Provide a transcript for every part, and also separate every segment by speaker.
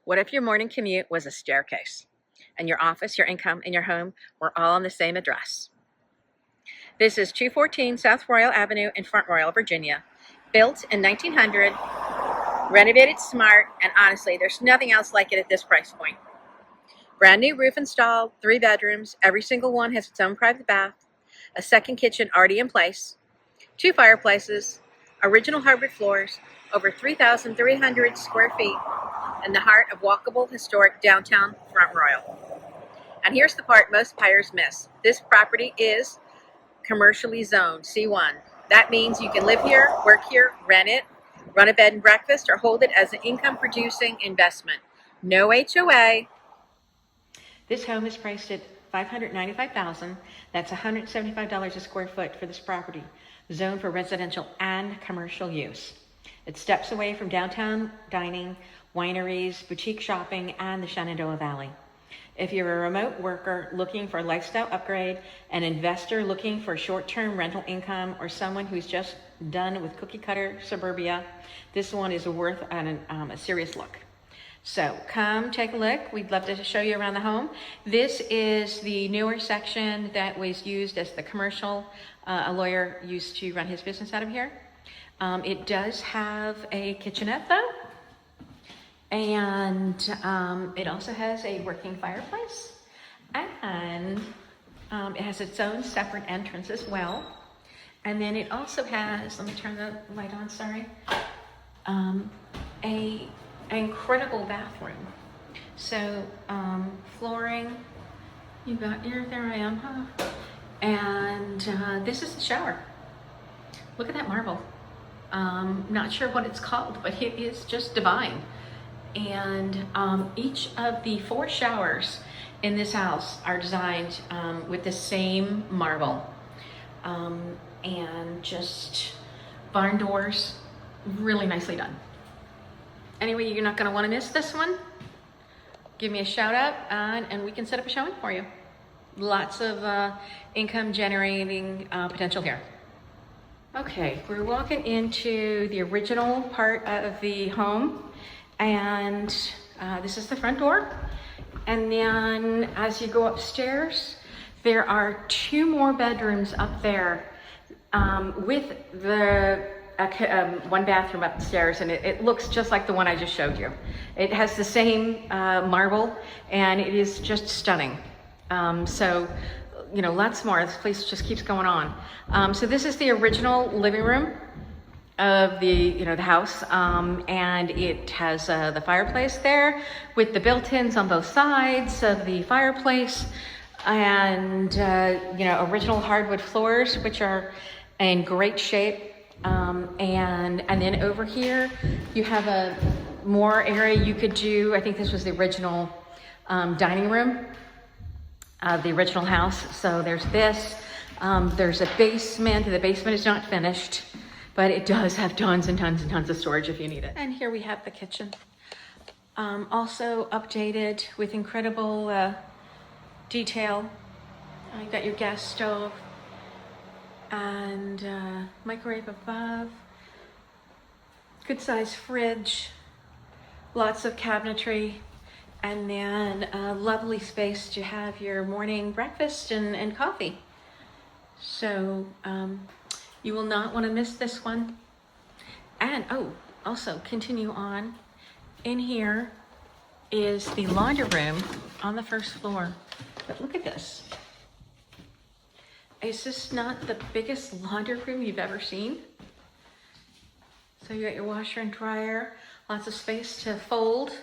Speaker 1: What if your morning commute was a staircase and your office, your income, and your home were all on the same address? This is 214 South Royal Avenue in Front Royal, Virginia. Built in 1900, renovated smart, and honestly, there's nothing else like it at this price point. Brand new roof installed, 3 bedrooms, every single one has its own private bath, a second kitchen already in place, 2 fireplaces, original hardwood floors, over 3,300 square feet, in the heart of walkable, historic downtown Front Royal. And here's the part most buyers miss. This property is commercially zoned, C1. That means you can live here, work here, rent it, run a bed and breakfast, or hold it as an income-producing investment. No HOA. This home is priced at $595,000. That's $175 a square foot for this property, zoned for residential and commercial use. It's steps away from downtown dining, wineries, boutique shopping, and the Shenandoah Valley. If you're a remote worker looking for a lifestyle upgrade, an investor looking for short-term rental income, or someone who's just done with cookie-cutter suburbia, this one is worth a serious look. So come take a look. We'd love to show you around the home. This is the newer section that was used as the commercial. A lawyer used to run his business out of here. It does have a kitchenette though. And it also has a working fireplace. And it has its own separate entrance as well. And then it also has, let me turn the light on, sorry, an incredible bathroom. So flooring, you got here, there I am, huh? And this is the shower. Look at that marble. Not sure what it's called, but it is just divine. And each of the 4 showers in this house are designed with the same marble. And just barn doors, really nicely done. Anyway, you're not gonna wanna miss this one. Give me a shout out and we can set up a showing for you. Lots of income generating potential here. Okay, we're walking into the original part of the home. And this is the front door. And then as you go upstairs, there are 2 more bedrooms up there with the 1 bathroom upstairs, and it looks just like the one I just showed you. It has the same marble, and it is just stunning. So, you know, lots more. This place just keeps going on. So this is the original living room of the house, and it has the fireplace there with the built-ins on both sides of the fireplace, and original hardwood floors, which are in great shape. And then over here you have a more area you could do. I think this was the original dining room of the original house. So there's this. There's a basement. The basement is not finished, but it does have tons and tons and tons of storage if you need it. And here we have the kitchen. Also updated with incredible detail. You got your gas stove and microwave above. Good size fridge. Lots of cabinetry. And then a lovely space to have your morning breakfast and coffee. So, you will not want to miss this one. And also continue on. In here is the laundry room on the first floor. But look at this. Is this not the biggest laundry room you've ever seen? So you got your washer and dryer, lots of space to fold,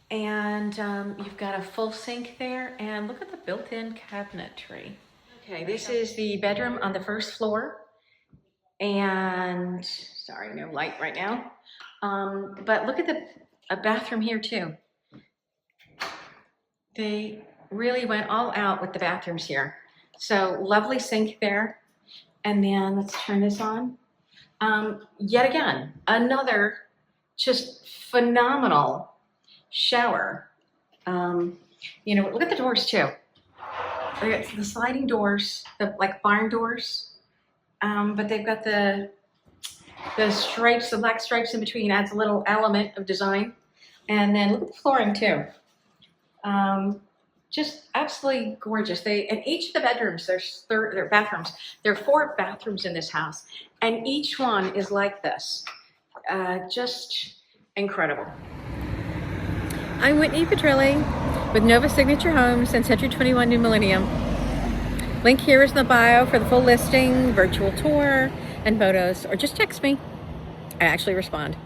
Speaker 1: and you've got a full sink there, and look at the built-in cabinetry. Okay, this is the bedroom on the first floor. And sorry, no light right now. But look at a bathroom here too. They really went all out with the bathrooms here. So lovely sink there. And then let's turn this on. Yet again, another just phenomenal shower. Look at the doors too. They got the sliding doors, like barn doors. But they've got the stripes, the black stripes in between adds a little element of design. And then look at the flooring too. Just absolutely gorgeous. In each of the bedrooms, there are bathrooms. There are 4 bathrooms in this house, and each one is like this. Just incredible. I'm Whitney Petrilli with Nova Signature Homes and Century 21 New Millennium. Link here is in the bio for the full listing, virtual tour, and photos, or just text me. I actually respond.